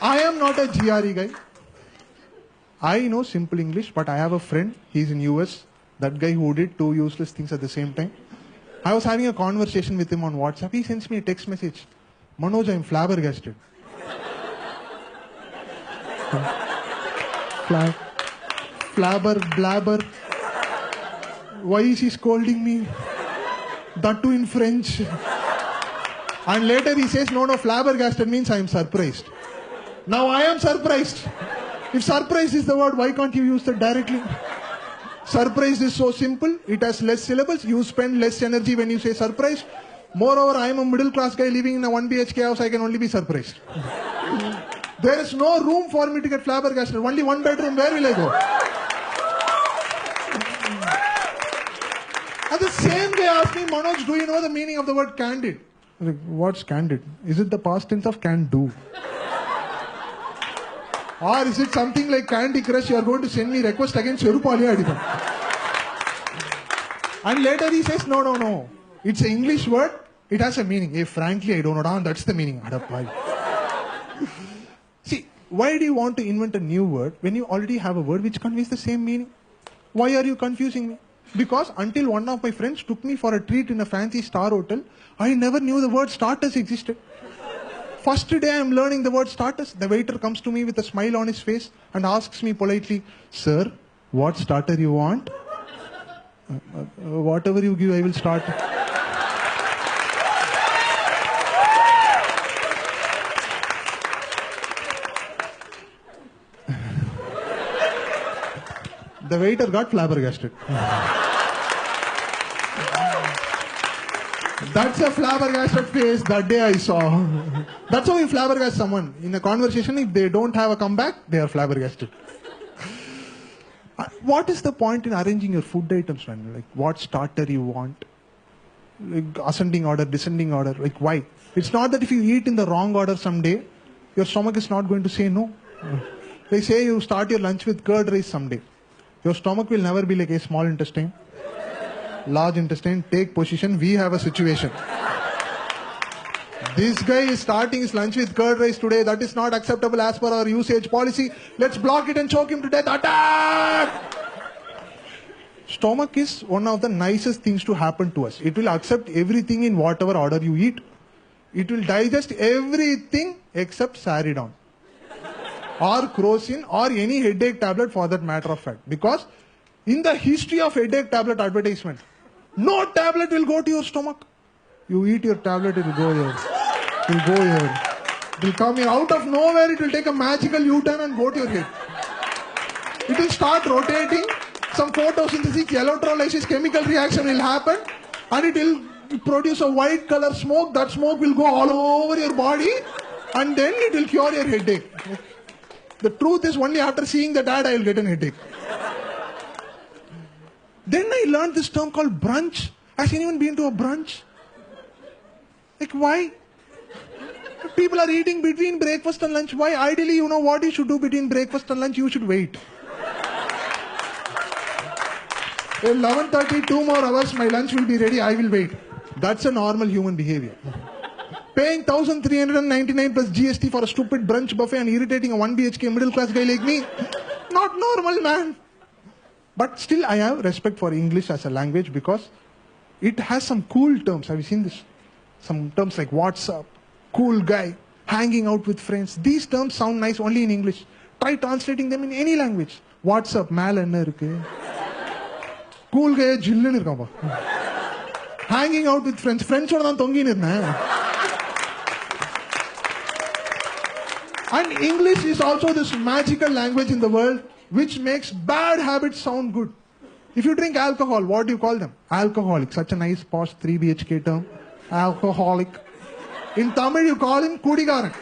I am not a GRE guy. I know simple English, but I have a friend. He's in US. That guy who did two useless things at the same time. I was having a conversation with him on WhatsApp. He sends me a text message. Manoj, I'm flabbergasted. Flabber, blabber. Why is he scolding me? That too in French. And later he says, no, flabbergasted means I am surprised. Now I am surprised. If surprise is the word, why can't you use that directly? Surprise is so simple. It has less syllables. You spend less energy when you say surprise. Moreover, I am a middle class guy living in a 1 BHK house. I can only be surprised. There is no room for me to get flabbergasted. Only one bedroom. Where will I go? And the same guy asked me, Manoj, do you know the meaning of the word candid? I was like, what's candid? Is it the past tense of can do? Or is it something like Candy Crush? You are going to send me request against Cherupali Adipan. And later he says, no. It's an English word. It has a meaning. Hey, frankly, I don't know. That's the meaning. See, why do you want to invent a new word when you already have a word which conveys the same meaning? Why are you confusing me? Because until one of my friends took me for a treat in a fancy star hotel, I never knew the word starters existed. First day I am learning the word starters. The waiter comes to me with a smile on his face and asks me politely, sir, what starter you want? Whatever you give, I will start. The waiter got flabbergasted. That's a flabbergasted face that day I saw. That's how you flabbergast someone. In a conversation, if they don't have a comeback, they are flabbergasted. What is the point in arranging your food items, man? Like, what starter you want? Like, ascending order, descending order. Like, why? It's not that if you eat in the wrong order someday, your stomach is not going to say no. They say you start your lunch with curd rice someday. Your stomach will never be like a small intestine. Large intestine, take position, we have a situation. This guy is starting his lunch with curd rice today. That is not acceptable as per our usage policy. Let's block it and choke him to death. Attack! Stomach is one of the nicest things to happen to us. It will accept everything in whatever order you eat. It will digest everything except Saridon or Crocin or any headache tablet for that matter of fact. Because in the history of headache tablet advertisement, no tablet will go to your stomach. You eat your tablet, it will go here. It will go here. It will come here. Out of nowhere, it will take a magical U-turn and go to your head. It will start rotating. Some photosynthesis, electrolysis, chemical reaction will happen. And it will produce a white color smoke. That smoke will go all over your body. And then it will cure your headache. The truth is, only after seeing that ad, I will get an headache. Then I learned this term called brunch. Has anyone been to a brunch? Like, why? People are eating between breakfast and lunch. Why? Ideally, you know what you should do between breakfast and lunch? You should wait. 11:30, 2 more hours, my lunch will be ready, I will wait. That's a normal human behavior. Paying 1,399 plus GST for a stupid brunch buffet and irritating a 1 BHK middle class guy like me. Not normal, man. But still I have respect for English as a language because it has some cool terms. Have you seen this? Some terms like WhatsApp, cool guy, hanging out with friends. These terms sound nice only in English. Try translating them in any language. WhatsApp, மேல என்ன இருக்கு? Cool guy, ஜில்லுன்னு இருக்காம்பா. Hanging out with friends. Friends ஓட தான் தொங்கின்னு இருந்தேன். And English is also this magical language in the world which makes bad habits sound good. If you drink alcohol, what do you call them? Alcoholic. Such a nice posh 3 BHK term. Alcoholic. In Tamil, you call him Kudigaran.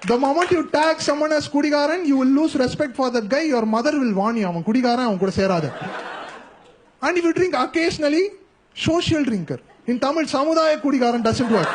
The moment you tag someone as Kudigaran, you will lose respect for that guy. Your mother will warn you. Avan Kudigaran, avan kuda serada. And if you drink occasionally, social drinker. In Tamil, Samudaya Kudigaran doesn't work.